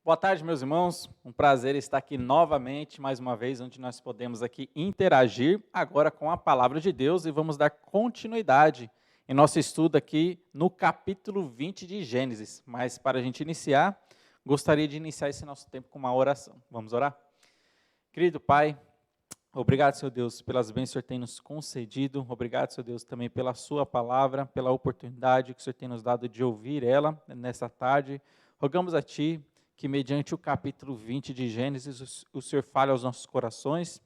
Boa tarde, meus irmãos. Um prazer estar aqui novamente, mais uma vez, onde nós podemos aqui interagir agora com a palavra de Deus e vamos dar continuidade em nosso estudo aqui no capítulo 20 de Gênesis. Mas para a gente iniciar, gostaria de iniciar esse nosso tempo com uma oração. Vamos orar? Querido Pai, obrigado, Senhor Deus, pelas bênçãos que o Senhor tem nos concedido. Obrigado, Senhor Deus, também pela sua palavra, pela oportunidade que o Senhor tem nos dado de ouvir ela nessa tarde. Rogamos a Ti que mediante o capítulo 20 de Gênesis, o Senhor fale aos nossos corações,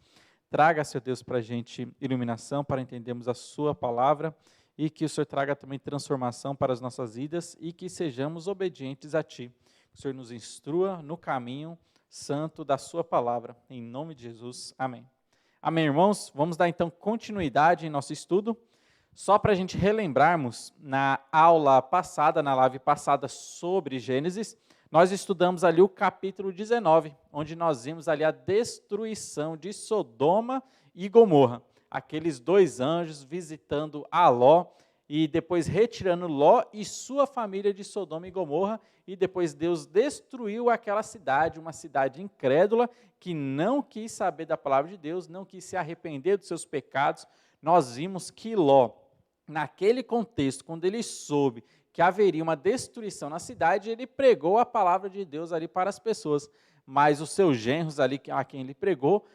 traga, Senhor Deus, para a gente iluminação, para entendermos a sua palavra, e que o Senhor traga também transformação para as nossas vidas, e que sejamos obedientes a Ti. Que o Senhor nos instrua no caminho santo da sua palavra, em nome de Jesus, amém. Amém, irmãos? Vamos dar então continuidade em nosso estudo. Só para a gente relembrarmos, na aula passada, na live passada sobre Gênesis, nós estudamos ali o capítulo 19, onde nós vimos ali a destruição de Sodoma e Gomorra. Aqueles dois anjos visitando a Ló e depois retirando Ló e sua família de Sodoma e Gomorra. E depois Deus destruiu aquela cidade, uma cidade incrédula, que não quis saber da palavra de Deus, não quis se arrepender dos seus pecados. Nós vimos que Ló, naquele contexto, quando ele soube que haveria uma destruição na cidade, ele pregou a palavra de Deus ali para as pessoas, mas os seus genros ali, a quem ele pregou,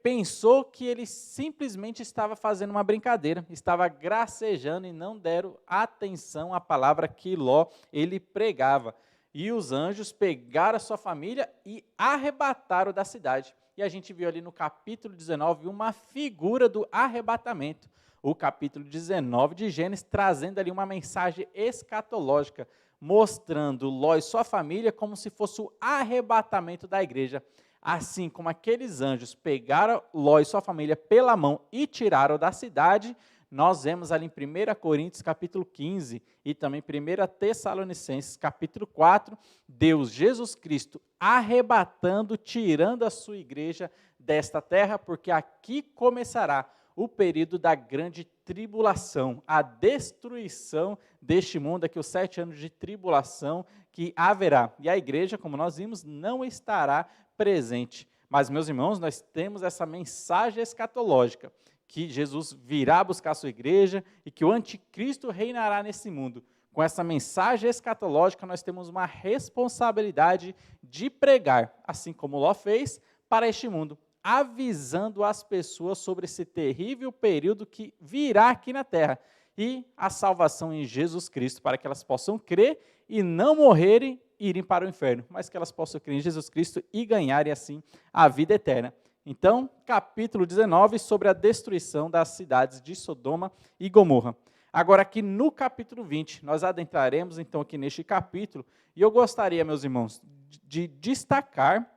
pensou que ele simplesmente estava fazendo uma brincadeira, estava gracejando e não deram atenção à palavra que Ló ele pregava. E os anjos pegaram a sua família e arrebataram da cidade. E a gente viu ali no capítulo 19 uma figura do arrebatamento. O capítulo 19 de Gênesis, trazendo ali uma mensagem escatológica, mostrando Ló e sua família como se fosse o arrebatamento da igreja. Assim como aqueles anjos pegaram Ló e sua família pela mão e tiraram da cidade, nós vemos ali em 1 Coríntios capítulo 15 e também 1 Tessalonicenses capítulo 4, Deus, Jesus Cristo, arrebatando, tirando a sua igreja desta terra, porque aqui começará o período da grande tribulação, a destruição deste mundo, aqui os 7 anos de tribulação que haverá. E a igreja, como nós vimos, não estará presente. Mas, meus irmãos, nós temos essa mensagem escatológica, que Jesus virá buscar a sua igreja e que o anticristo reinará nesse mundo. Com essa mensagem escatológica, nós temos uma responsabilidade de pregar, assim como Ló fez, para este mundo, avisando as pessoas sobre esse terrível período que virá aqui na terra e a salvação em Jesus Cristo, para que elas possam crer e não morrerem e irem para o inferno, mas que elas possam crer em Jesus Cristo e ganharem assim a vida eterna. Então, capítulo 19, sobre a destruição das cidades de Sodoma e Gomorra. Agora aqui no capítulo 20, nós adentraremos então aqui neste capítulo, e eu gostaria, meus irmãos, de destacar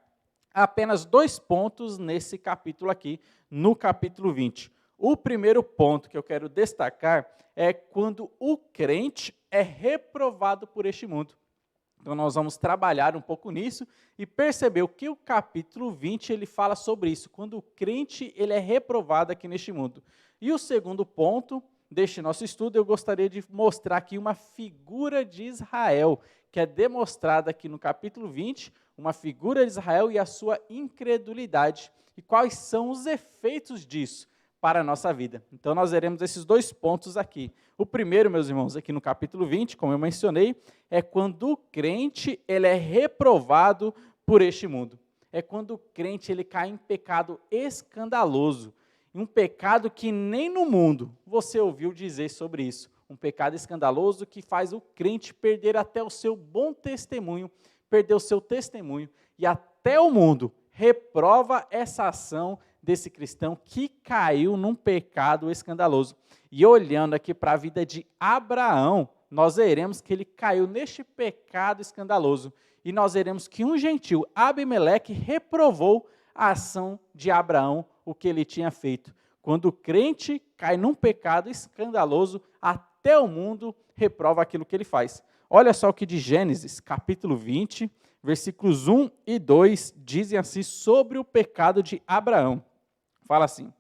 apenas 2 pontos nesse capítulo aqui, no capítulo 20. O primeiro ponto que eu quero destacar é quando o crente é reprovado por este mundo. Então nós vamos trabalhar um pouco nisso e perceber o que o capítulo 20 ele fala sobre isso, quando o crente ele é reprovado aqui neste mundo. E o segundo ponto deste nosso estudo, eu gostaria de mostrar aqui uma figura de Israel, que é demonstrada aqui no capítulo 20, uma figura de Israel e a sua incredulidade. E quais são os efeitos disso para a nossa vida. Então nós veremos esses 2 pontos aqui. O primeiro, meus irmãos, aqui no capítulo 20, como eu mencionei, é quando o crente ele é reprovado por este mundo. É quando o crente ele cai em pecado escandaloso. Um pecado que nem no mundo você ouviu dizer sobre isso. Um pecado escandaloso que faz o crente perder até o seu bom testemunho, perder o seu testemunho, e até o mundo reprova essa ação desse cristão que caiu num pecado escandaloso. E olhando aqui para a vida de Abraão, nós veremos que ele caiu neste pecado escandaloso. E nós veremos que um gentil, Abimeleque, reprovou a ação de Abraão, o que ele tinha feito. Quando o crente cai num pecado escandaloso, até o mundo reprova aquilo que ele faz. Olha só o que de Gênesis, capítulo 20, versículos 1 e 2, dizem assim sobre o pecado de Abraão. Fala assim: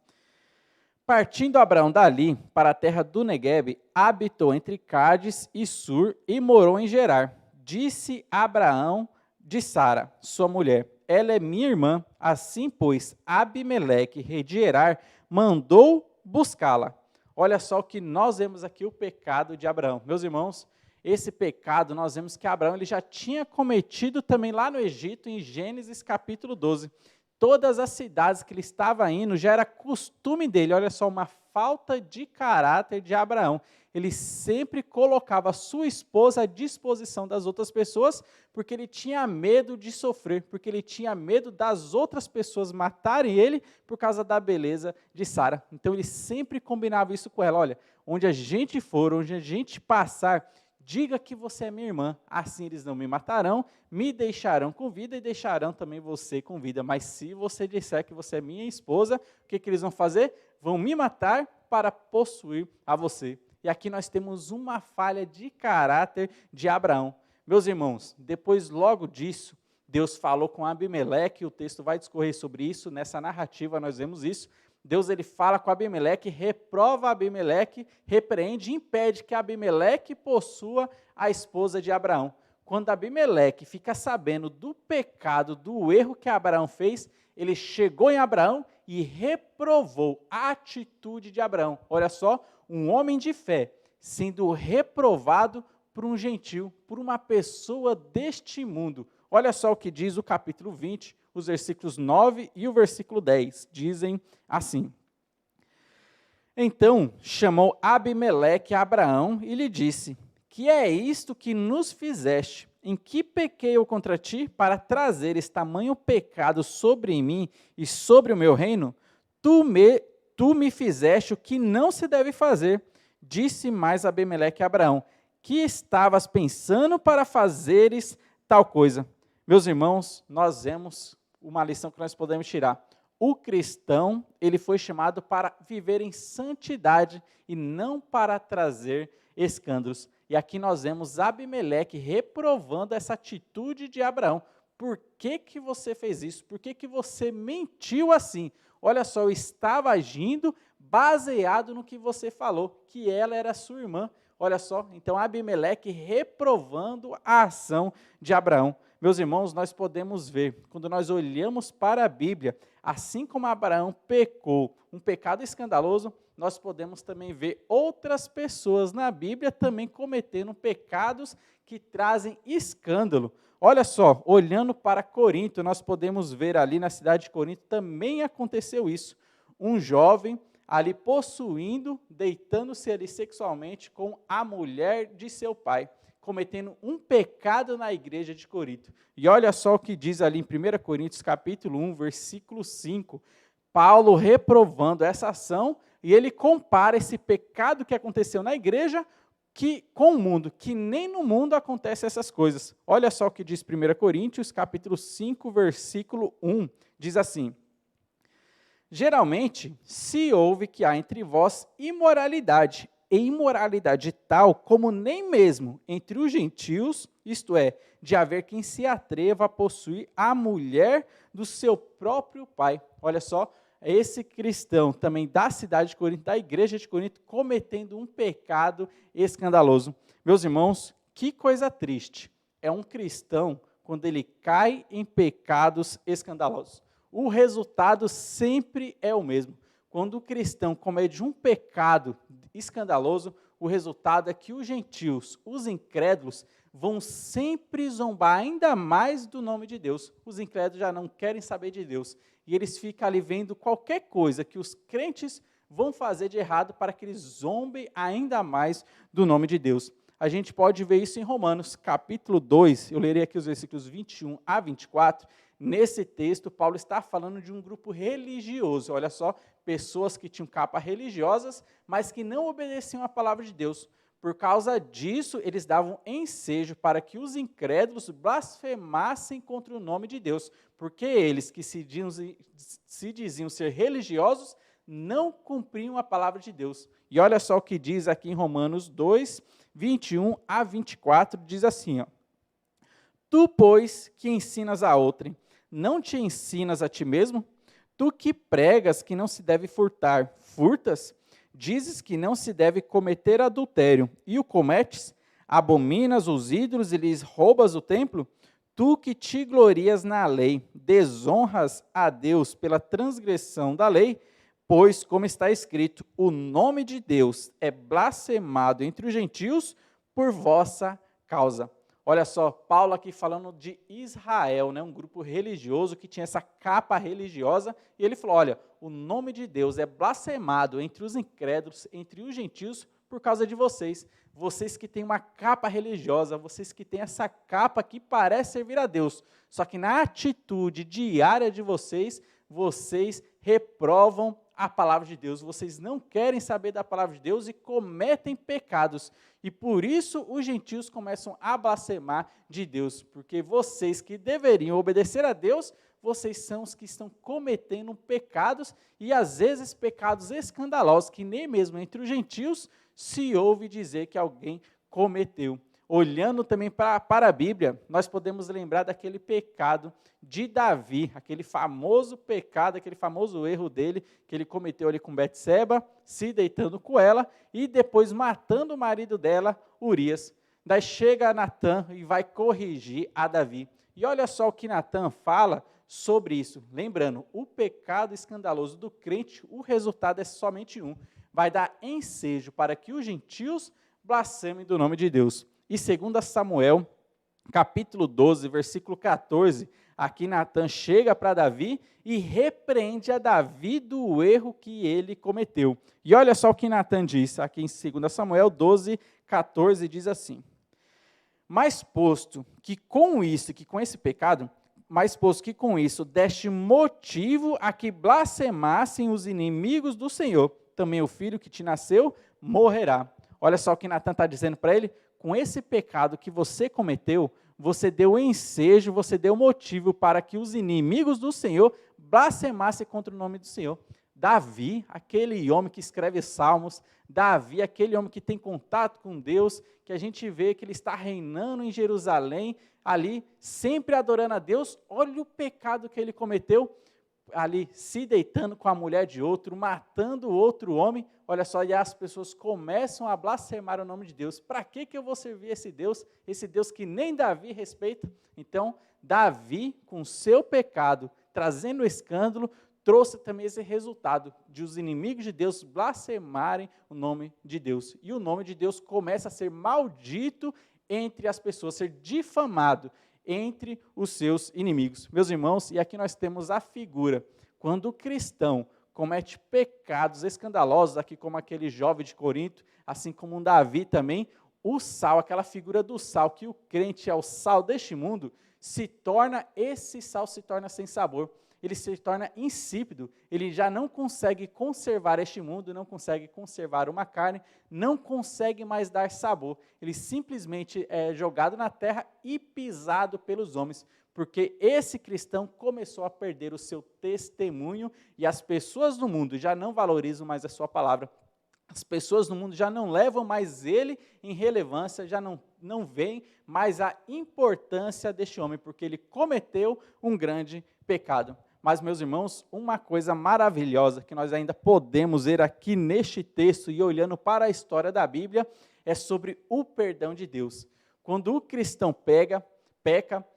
partindo Abraão dali para a terra do Neguebe, habitou entre Cádiz e Sur e morou em Gerar. Disse Abraão de Sara, sua mulher. Ela é minha irmã, assim, pois, Abimeleque, rei de Gerar, mandou buscá-la. Olha só o que nós vemos aqui, o pecado de Abraão. Meus irmãos, esse pecado nós vemos que Abraão ele já tinha cometido também lá no Egito, em Gênesis capítulo 12. Todas as cidades que ele estava indo, já era costume dele, olha só, uma falta de caráter de Abraão. Ele sempre colocava a sua esposa à disposição das outras pessoas, porque ele tinha medo de sofrer, porque ele tinha medo das outras pessoas matarem ele por causa da beleza de Sara. Então ele sempre combinava isso com ela, olha, onde a gente for, onde a gente passar, diga que você é minha irmã, assim eles não me matarão, me deixarão com vida e deixarão também você com vida. Mas se você disser que você é minha esposa, o que eles vão fazer? Vão me matar para possuir a você. E aqui nós temos uma falha de caráter de Abraão. Meus irmãos, depois logo disso, Deus falou com Abimeleque, o texto vai discorrer sobre isso, nessa narrativa nós vemos isso. Deus ele fala com Abimeleque, reprova Abimeleque, repreende e impede que Abimeleque possua a esposa de Abraão. Quando Abimeleque fica sabendo do pecado, do erro que Abraão fez, ele chegou em Abraão e reprovou a atitude de Abraão. Olha só, um homem de fé sendo reprovado por um gentil, por uma pessoa deste mundo. Olha só o que diz o capítulo 20, os versículos 9 e o versículo 10, dizem assim: Então chamou Abimeleque a Abraão e lhe disse, que é isto que nos fizeste? Em que pequei eu contra ti para trazeres tamanho pecado sobre mim e sobre o meu reino? Tu me fizeste o que não se deve fazer. Disse mais Abimeleque a Abraão, que estavas pensando para fazeres tal coisa. Meus irmãos, nós vemos uma lição que nós podemos tirar. O cristão, ele foi chamado para viver em santidade e não para trazer escândalos. E aqui nós vemos Abimeleque reprovando essa atitude de Abraão. Por que você fez isso? Por que você mentiu assim? Olha só, eu estava agindo baseado no que você falou, que ela era sua irmã. Olha só, então Abimeleque reprovando a ação de Abraão. Meus irmãos, nós podemos ver, quando nós olhamos para a Bíblia, assim como Abraão pecou, um pecado escandaloso, nós podemos também ver outras pessoas na Bíblia também cometendo pecados que trazem escândalo. Olha só, olhando para Corinto, nós podemos ver ali na cidade de Corinto, também aconteceu isso. Um jovem ali possuindo, deitando-se ali sexualmente com a mulher de seu pai, cometendo um pecado na igreja de Corinto. E olha só o que diz ali em 1 Coríntios capítulo 1, versículo 5, Paulo reprovando essa ação, e ele compara esse pecado que aconteceu na igreja com o mundo, que nem no mundo acontecem essas coisas. Olha só o que diz 1 Coríntios capítulo 5, versículo 1, diz assim: Geralmente, se ouve que há entre vós imoralidade, e imoralidade tal como nem mesmo entre os gentios, isto é, de haver quem se atreva a possuir a mulher do seu próprio pai. Olha só, esse cristão também da cidade de Corinto, da igreja de Corinto, cometendo um pecado escandaloso. Meus irmãos, que coisa triste é um cristão quando ele cai em pecados escandalosos. O resultado sempre é o mesmo. Quando o cristão comete um pecado escandaloso, o resultado é que os gentios, os incrédulos, vão sempre zombar ainda mais do nome de Deus. Os incrédulos já não querem saber de Deus. E eles ficam ali vendo qualquer coisa que os crentes vão fazer de errado para que eles zombem ainda mais do nome de Deus. A gente pode ver isso em Romanos, capítulo 2, eu lerei aqui os versículos 21 a 24, nesse texto, Paulo está falando de um grupo religioso, olha só, pessoas que tinham capas religiosas, mas que não obedeciam à palavra de Deus. Por causa disso, eles davam ensejo para que os incrédulos blasfemassem contra o nome de Deus, porque eles que se diziam ser religiosos, não cumpriam a palavra de Deus. E olha só o que diz aqui em Romanos 2, 21 a 24, diz assim, ó, Tu, pois, que ensinas a outrem, não te ensinas a ti mesmo? Tu que pregas que não se deve furtar, furtas? Dizes que não se deve cometer adultério, e o cometes? Abominas os ídolos e lhes roubas o templo? Tu que te glorias na lei, desonras a Deus pela transgressão da lei, pois, como está escrito, o nome de Deus é blasfemado entre os gentios por vossa causa. Olha só, Paulo aqui falando de Israel, né, um grupo religioso que tinha essa capa religiosa, e ele falou, olha, o nome de Deus é blasfemado entre os incrédulos, entre os gentios, por causa de vocês. Vocês que têm uma capa religiosa, vocês que têm essa capa que parece servir a Deus, só que na atitude diária de vocês, vocês reprovam a palavra de Deus, vocês não querem saber da palavra de Deus e cometem pecados. E por isso os gentios começam a blasfemar de Deus, porque vocês que deveriam obedecer a Deus, vocês são os que estão cometendo pecados, e às vezes pecados escandalosos, que nem mesmo entre os gentios se ouve dizer que alguém cometeu. Olhando também para a Bíblia, nós podemos lembrar daquele pecado de Davi, aquele famoso pecado, aquele famoso erro dele, que ele cometeu ali com Betseba, se deitando com ela, e depois matando o marido dela, Urias. Daí chega Natã e vai corrigir a Davi. E olha só o que Natã fala sobre isso. Lembrando, o pecado escandaloso do crente, o resultado é somente um. Vai dar ensejo para que os gentios blasfemem do nome de Deus. E 2 Samuel, capítulo 12, versículo 14, aqui Natã chega para Davi e repreende a Davi do erro que ele cometeu. E olha só o que Natã diz, aqui em 2 Samuel 12, 14, diz assim: Mas posto que com esse pecado, deste motivo a que blasfemassem os inimigos do Senhor, também o filho que te nasceu morrerá. Olha só o que Natã está dizendo para ele: com esse pecado que você cometeu, você deu ensejo, você deu motivo para que os inimigos do Senhor blasfemassem contra o nome do Senhor. Davi, aquele homem que escreve salmos, Davi, aquele homem que tem contato com Deus, que a gente vê que ele está reinando em Jerusalém, ali, sempre adorando a Deus, olha o pecado que ele cometeu, ali se deitando com a mulher de outro, matando outro homem. Olha só, e as pessoas começam a blasfemar o nome de Deus. Para que eu vou servir esse Deus que nem Davi respeita? Então, Davi, com seu pecado, trazendo escândalo, trouxe também esse resultado de os inimigos de Deus blasfemarem o nome de Deus. E o nome de Deus começa a ser maldito entre as pessoas, ser difamado entre os seus inimigos. Meus irmãos, e aqui nós temos a figura, quando o cristão comete pecados escandalosos, aqui como aquele jovem de Corinto, assim como um Davi também, o sal, aquela figura do sal, que o crente é o sal deste mundo, esse sal se torna sem sabor, ele se torna insípido, ele já não consegue conservar este mundo, não consegue conservar uma carne, não consegue mais dar sabor, ele simplesmente é jogado na terra e pisado pelos homens, porque esse cristão começou a perder o seu testemunho e as pessoas do mundo já não valorizam mais a sua palavra. As pessoas no mundo já não levam mais ele em relevância, já não veem mais a importância deste homem, porque ele cometeu um grande pecado. Mas, meus irmãos, uma coisa maravilhosa que nós ainda podemos ver aqui neste texto e olhando para a história da Bíblia, é sobre o perdão de Deus. Quando o cristão peca,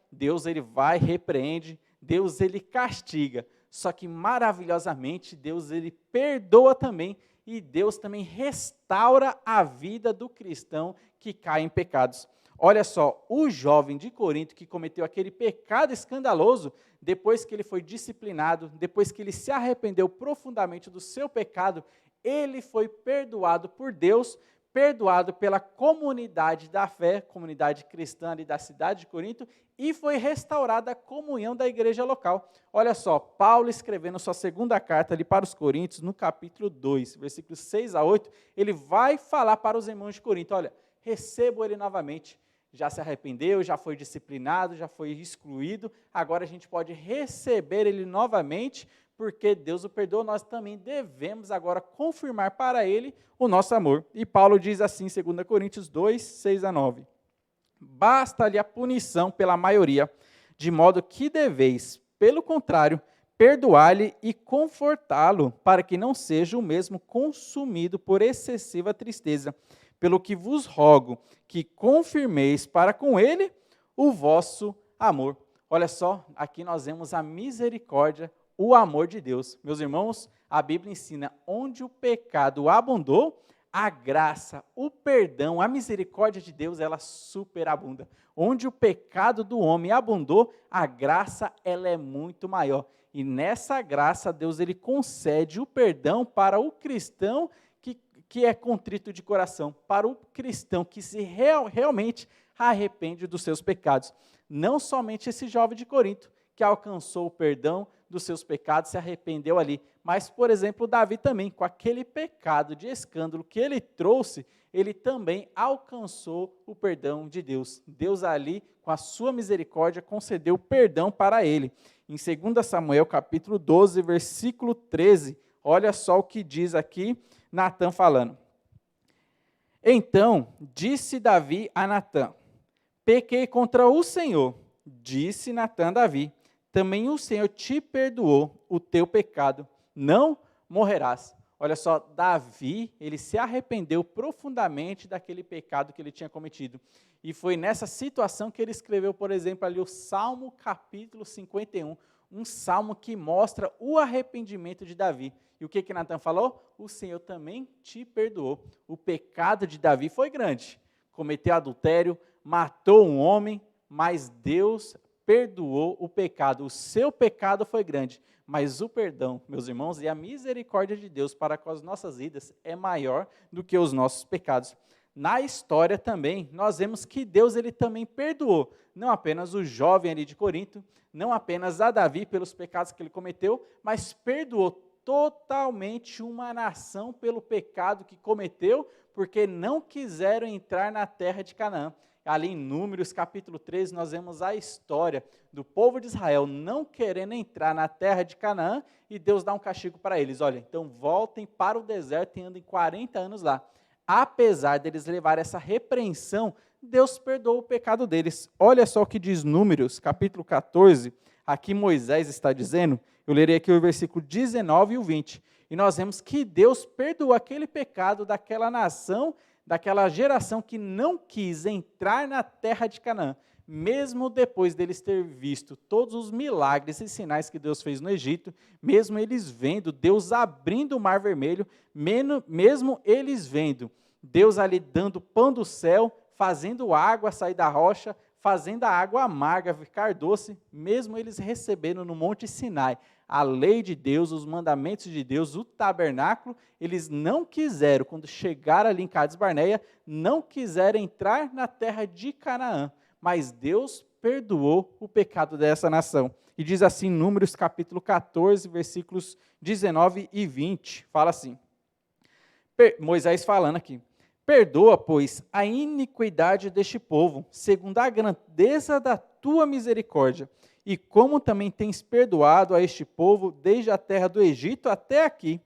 Deus ele vai, repreende, Deus ele castiga. Só que maravilhosamente Deus ele perdoa também e Deus também restaura a vida do cristão que cai em pecados. Olha só, o jovem de Corinto que cometeu aquele pecado escandaloso, depois que ele foi disciplinado, depois que ele se arrependeu profundamente do seu pecado, ele foi perdoado por Deus, perdoado pela comunidade da fé, comunidade cristã ali da cidade de Corinto, e foi restaurada a comunhão da igreja local. Olha só, Paulo escrevendo sua segunda carta ali para os Coríntios, no capítulo 2, versículos 6 a 8, ele vai falar para os irmãos de Corinto: olha, recebo ele novamente, já se arrependeu, já foi disciplinado, já foi excluído, agora a gente pode receber ele novamente, porque Deus o perdoou, nós também devemos agora confirmar para ele o nosso amor. E Paulo diz assim, 2 Coríntios 2, 6 a 9, basta-lhe a punição pela maioria, de modo que deveis, pelo contrário, perdoar-lhe e confortá-lo, para que não seja o mesmo consumido por excessiva tristeza. Pelo que vos rogo que confirmeis para com ele o vosso amor. Olha só, aqui nós vemos a misericórdia, o amor de Deus. Meus irmãos, a Bíblia ensina, onde o pecado abundou, a graça, o perdão, a misericórdia de Deus, ela superabunda. Onde o pecado do homem abundou, a graça, ela é muito maior. E nessa graça, Deus, ele concede o perdão para o cristão que é contrito de coração, para o cristão que se realmente arrepende dos seus pecados. Não somente esse jovem de Corinto, que alcançou o perdão dos seus pecados, se arrependeu ali, mas, por exemplo, Davi também, com aquele pecado de escândalo que ele trouxe, ele também alcançou o perdão de Deus. Deus ali, com a sua misericórdia, concedeu perdão para ele. Em 2 Samuel, capítulo 12, versículo 13, olha só o que diz aqui Natã falando. Então, disse Davi a Natã, pequei contra o Senhor. Disse Natã a Davi, também o Senhor te perdoou o teu pecado, não morrerás. Olha só, Davi, ele se arrependeu profundamente daquele pecado que ele tinha cometido. E foi nessa situação que ele escreveu, por exemplo, ali o Salmo capítulo 51, um salmo que mostra o arrependimento de Davi. E o que Natã falou? O Senhor também te perdoou. O pecado de Davi foi grande. Cometeu adultério, matou um homem, mas Deus perdoou o pecado. O seu pecado foi grande, mas o perdão, meus irmãos, e a misericórdia de Deus para com as nossas vidas é maior do que os nossos pecados. Na história também, nós vemos que Deus ele também perdoou, não apenas o jovem ali de Corinto, não apenas a Davi pelos pecados que ele cometeu, mas perdoou totalmente uma nação pelo pecado que cometeu, porque não quiseram entrar na terra de Canaã. Ali em Números, capítulo 13, nós vemos a história do povo de Israel não querendo entrar na terra de Canaã e Deus dá um castigo para eles. Olha, então voltem para o deserto e andem 40 anos lá. Apesar deles levarem essa repreensão, Deus perdoou o pecado deles. Olha só o que diz Números, capítulo 14, aqui Moisés está dizendo, eu lerei aqui o versículo 19 e o 20, e nós vemos que Deus perdoou aquele pecado daquela nação, daquela geração que não quis entrar na terra de Canaã, mesmo depois deles ter visto todos os milagres e sinais que Deus fez no Egito, mesmo eles vendo Deus abrindo o mar vermelho, mesmo eles vendo Deus ali dando pão do céu, fazendo água sair da rocha, fazendo a água amarga ficar doce, mesmo eles recebendo no Monte Sinai a lei de Deus, os mandamentos de Deus, o tabernáculo, eles não quiseram, quando chegaram ali em Cades Barneia, não quiseram entrar na terra de Canaã, mas Deus perdoou o pecado dessa nação. E diz assim, Números capítulo 14, versículos 19 e 20, fala assim, Moisés falando aqui, perdoa, pois, a iniquidade deste povo, segundo a grandeza da tua misericórdia, e como também tens perdoado a este povo, desde a terra do Egito até aqui,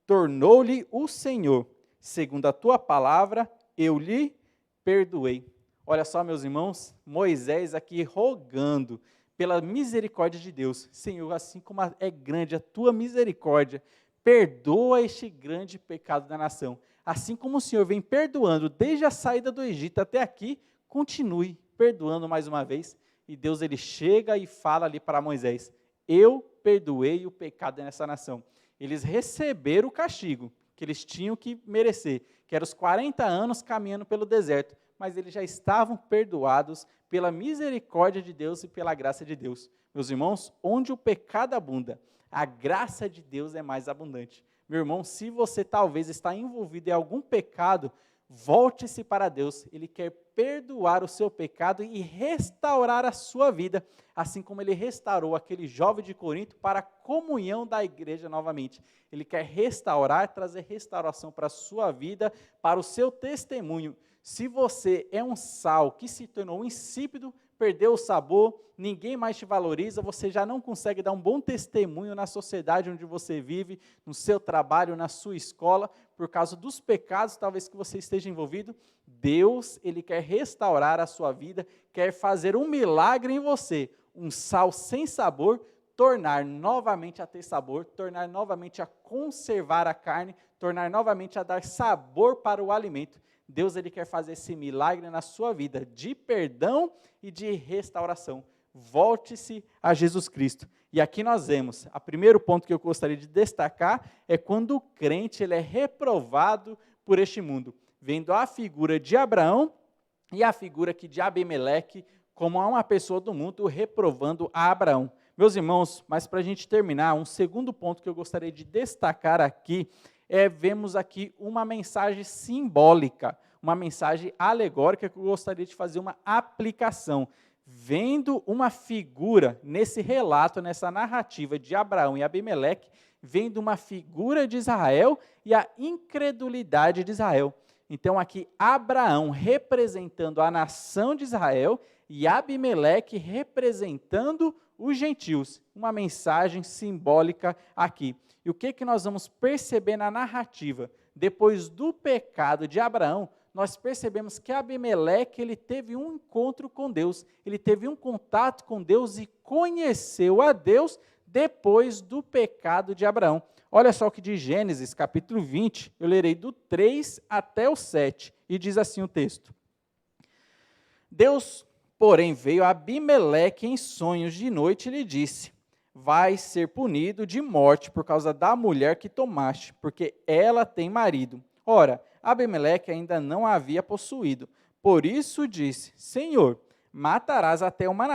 tornou-lhe o Senhor, segundo a tua palavra, eu lhe perdoei. Olha só, meus irmãos, Moisés aqui rogando pela misericórdia de Deus. Senhor, assim como é grande a tua misericórdia, perdoa este grande pecado da nação. Assim como o Senhor vem perdoando desde a saída do Egito até aqui, continue perdoando mais uma vez. E Deus ele chega e fala ali para Moisés, eu perdoei o pecado dessa nação. Eles receberam o castigo que eles tinham que merecer, que eram os 40 anos caminhando pelo deserto, mas eles já estavam perdoados pela misericórdia de Deus e pela graça de Deus. Meus irmãos, onde o pecado abunda, a graça de Deus é mais abundante. Meu irmão, se você talvez está envolvido em algum pecado, volte-se para Deus, Ele quer perdoar o seu pecado e restaurar a sua vida, assim como Ele restaurou aquele jovem de Corinto para a comunhão da igreja novamente. Ele quer restaurar, trazer restauração para a sua vida, para o seu testemunho. Se você é um sal que se tornou insípido, perdeu o sabor, ninguém mais te valoriza, você já não consegue dar um bom testemunho na sociedade onde você vive, no seu trabalho, na sua escola, por causa dos pecados talvez que você esteja envolvido, Deus, Ele quer restaurar a sua vida, quer fazer um milagre em você, um sal sem sabor, tornar novamente a ter sabor, tornar novamente a conservar a carne, tornar novamente a dar sabor para o alimento. Deus ele quer fazer esse milagre na sua vida, de perdão e de restauração. volte-se a Jesus Cristo. E aqui nós vemos, o primeiro ponto que eu gostaria de destacar é quando o crente ele é reprovado por este mundo, vendo a figura de Abraão e a figura aqui de Abimeleque como uma pessoa do mundo reprovando a Abraão. Meus irmãos, mas para a gente terminar, um segundo ponto que eu gostaria de destacar aqui vemos aqui uma mensagem simbólica, uma mensagem alegórica que eu gostaria de fazer uma aplicação. Vendo uma figura nesse relato, nessa narrativa de Abraão e Abimeleque, vendo uma figura de Israel e a incredulidade de Israel. Então aqui Abraão representando a nação de Israel e Abimeleque representando os gentios. Uma mensagem simbólica aqui. E o que nós vamos perceber na narrativa? Depois do pecado de Abraão, nós percebemos que Abimeleque ele teve um encontro com Deus, ele teve um contato com Deus e conheceu a Deus depois do pecado de Abraão. Olha só o que diz Gênesis, capítulo 20, eu lerei do 3 até o 7, e diz assim o texto. Deus, porém, veio a Abimeleque em sonhos de noite e lhe disse, vai ser punido de morte por causa da mulher que tomaste, porque ela tem marido. Ora, Abimeleque ainda não a havia possuído. Por isso disse, Senhor, matarás até uma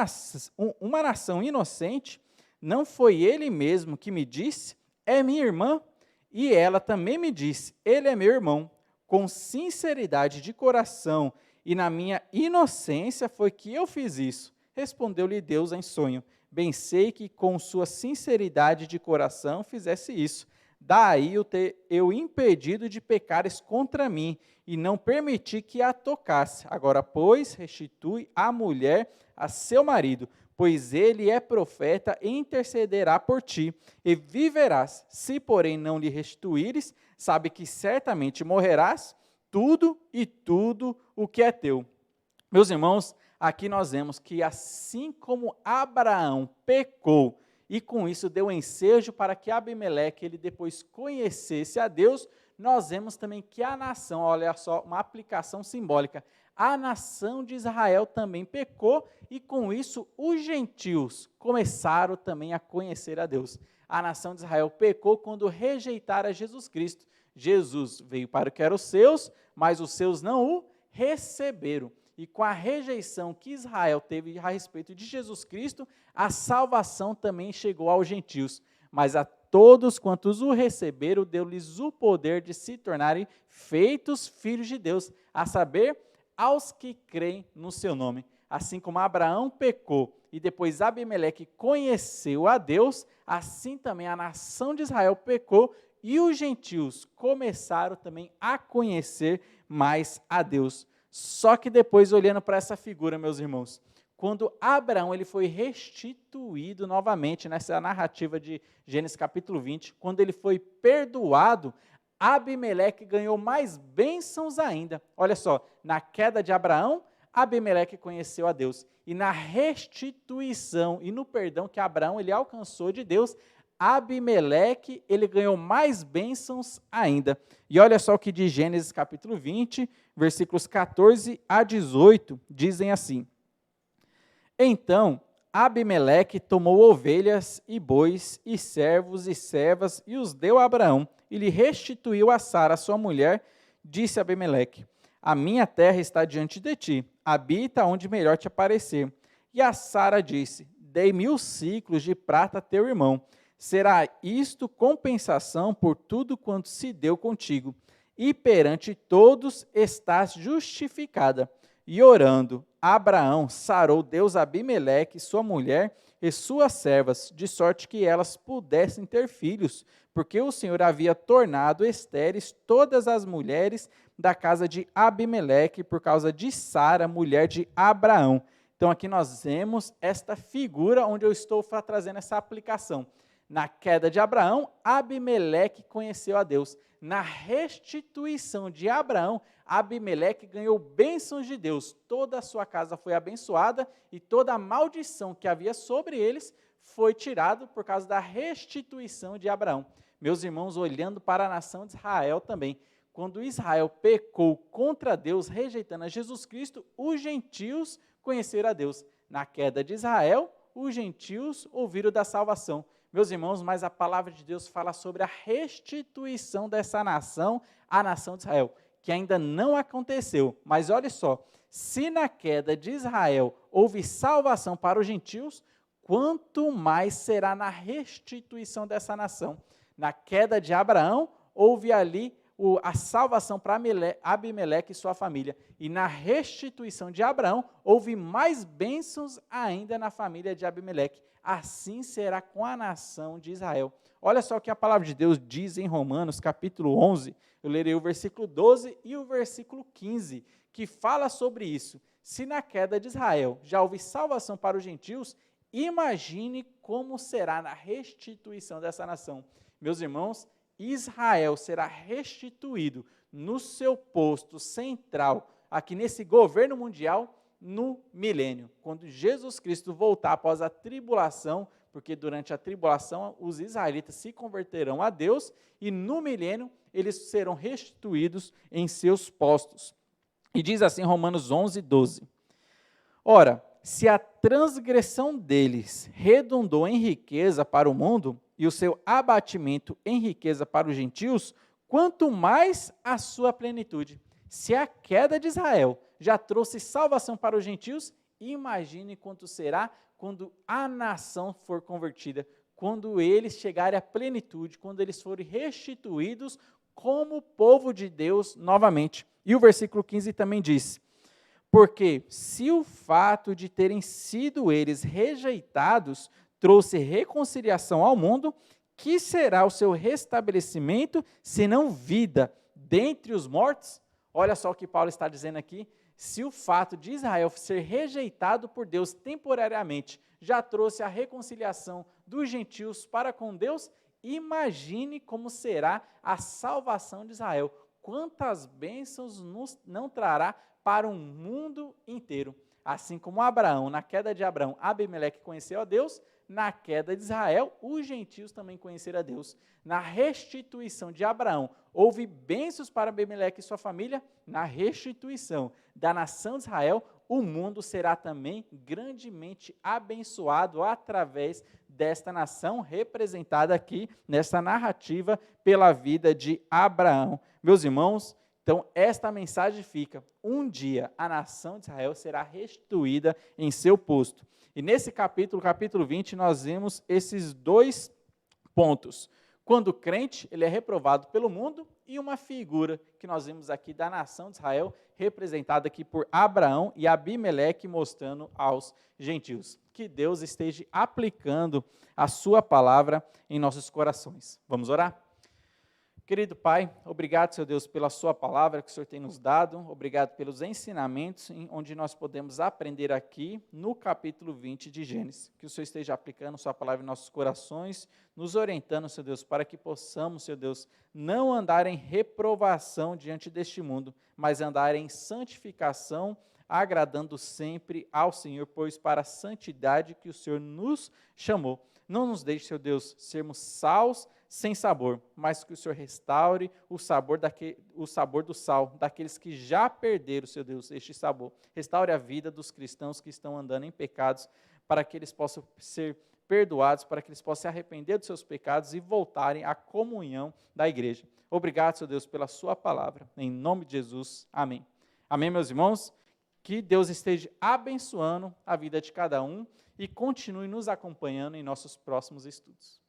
nação inocente? Não foi ele mesmo que me disse, é minha irmã? E ela também me disse, ele é meu irmão. Com sinceridade de coração e na minha inocência foi que eu fiz isso. Respondeu-lhe Deus em sonho, bem sei que com sua sinceridade de coração fizesse isso. Daí eu impedido de pecares contra mim, e não permiti que a tocasse. Agora, pois, restitui a mulher a seu marido, pois ele é profeta e intercederá por ti, e viverás. Se, porém, não lhe restituíres, sabe que certamente morrerás, tudo o que é teu. Meus irmãos, aqui nós vemos que assim como Abraão pecou, e com isso deu ensejo para que Abimeleque ele depois conhecesse a Deus, nós vemos também que a nação, olha só, uma aplicação simbólica, a nação de Israel também pecou e com isso os gentios começaram também a conhecer a Deus. A nação de Israel pecou quando rejeitaram Jesus Cristo. Jesus veio para o que eram os seus, mas os seus não o receberam. E com a rejeição que Israel teve a respeito de Jesus Cristo, a salvação também chegou aos gentios. Mas a todos quantos o receberam, deu-lhes o poder de se tornarem feitos filhos de Deus, a saber, aos que creem no seu nome. Assim como Abraão pecou e depois Abimeleque conheceu a Deus, assim também a nação de Israel pecou e os gentios começaram também a conhecer mais a Deus. Só que depois, olhando para essa figura, meus irmãos, quando Abraão ele foi restituído novamente nessa narrativa de Gênesis capítulo 20, quando ele foi perdoado, Abimeleque ganhou mais bênçãos ainda. Olha só, na queda de Abraão, Abimeleque conheceu a Deus. E na restituição e no perdão que Abraão ele alcançou de Deus, Abimeleque, ele ganhou mais bênçãos ainda. E olha só o que diz Gênesis capítulo 20, versículos 14 a 18, dizem assim. Então, Abimeleque tomou ovelhas e bois e servos e servas e os deu a Abraão e lhe restituiu a Sara, sua mulher. Disse Abimeleque, a minha terra está diante de ti, habita onde melhor te aparecer. E a Sara disse, dei 1000 siclos de prata a teu irmão. Será isto compensação por tudo quanto se deu contigo, e perante todos estás justificada. E orando, Abraão sarou Deus Abimeleque, sua mulher e suas servas, de sorte que elas pudessem ter filhos, porque o Senhor havia tornado estéreis todas as mulheres da casa de Abimeleque, por causa de Sara, mulher de Abraão. Então aqui nós vemos esta figura onde eu estou trazendo essa aplicação. Na queda de Abraão, Abimeleque conheceu a Deus. Na restituição de Abraão, Abimeleque ganhou bênçãos de Deus. Toda a sua casa foi abençoada e toda a maldição que havia sobre eles foi tirada por causa da restituição de Abraão. Meus irmãos, olhando para a nação de Israel também, quando Israel pecou contra Deus, rejeitando a Jesus Cristo, os gentios conheceram a Deus. Na queda de Israel, os gentios ouviram da salvação. Meus irmãos, mas a palavra de Deus fala sobre a restituição dessa nação à nação de Israel, que ainda não aconteceu. Mas olha só, se na queda de Israel houve salvação para os gentios, quanto mais será na restituição dessa nação. Na queda de Abraão, houve ali a salvação para Abimeleque e sua família. E na restituição de Abraão, houve mais bênçãos ainda na família de Abimeleque. Assim será com a nação de Israel. Olha só o que a palavra de Deus diz em Romanos, capítulo 11. Eu lerei o versículo 12 e o versículo 15, que fala sobre isso. Se na queda de Israel já houve salvação para os gentios, imagine como será na restituição dessa nação. Meus irmãos, Israel será restituído no seu posto central, aqui nesse governo mundial, no milênio, quando Jesus Cristo voltar após a tribulação, porque durante a tribulação os israelitas se converterão a Deus, e no milênio eles serão restituídos em seus postos. E diz assim Romanos 11, 12. Ora, se a transgressão deles redundou em riqueza para o mundo, e o seu abatimento em riqueza para os gentios, quanto mais a sua plenitude. Se a queda de Israel já trouxe salvação para os gentios, imagine quanto será quando a nação for convertida, quando eles chegarem à plenitude, quando eles forem restituídos como povo de Deus novamente. E o versículo 15 também diz: porque se o fato de terem sido eles rejeitados trouxe reconciliação ao mundo, que será o seu restabelecimento, senão vida dentre os mortos? Olha só o que Paulo está dizendo aqui. Se o fato de Israel ser rejeitado por Deus temporariamente já trouxe a reconciliação dos gentios para com Deus, imagine como será a salvação de Israel. Quantas bênçãos não trará para um mundo inteiro. Assim como Abraão, na queda de Abraão, Abimeleque conheceu a Deus, na queda de Israel, os gentios também conheceram a Deus. Na restituição de Abraão, houve bênçãos para Abimeleque e sua família. Na restituição da nação de Israel, o mundo será também grandemente abençoado através desta nação, representada aqui nessa narrativa pela vida de Abraão. Meus irmãos, então esta mensagem fica: um dia a nação de Israel será restituída em seu posto. E nesse capítulo 20, nós vemos esses dois pontos. Quando o crente ele é reprovado pelo mundo, e uma figura que nós vimos aqui da nação de Israel, representada aqui por Abraão e Abimeleque, mostrando aos gentios. Que Deus esteja aplicando a sua palavra em nossos corações. Vamos orar? Querido Pai, obrigado, Senhor Deus, pela sua palavra que o Senhor tem nos dado, obrigado pelos ensinamentos onde nós podemos aprender aqui no capítulo 20 de Gênesis. Que o Senhor esteja aplicando sua palavra em nossos corações, nos orientando, Senhor Deus, para que possamos, Senhor Deus, não andar em reprovação diante deste mundo, mas andar em santificação, agradando sempre ao Senhor, pois para a santidade que o Senhor nos chamou. Não nos deixe, Senhor Deus, sermos sals sem sabor, mas que o Senhor restaure o sabor do sal, daqueles que já perderam, Senhor Deus, este sabor. Restaure a vida dos cristãos que estão andando em pecados, para que eles possam ser perdoados, para que eles possam se arrepender dos seus pecados e voltarem à comunhão da igreja. Obrigado, Senhor Deus, pela sua palavra. Em nome de Jesus, amém. Amém, meus irmãos? Que Deus esteja abençoando a vida de cada um e continue nos acompanhando em nossos próximos estudos.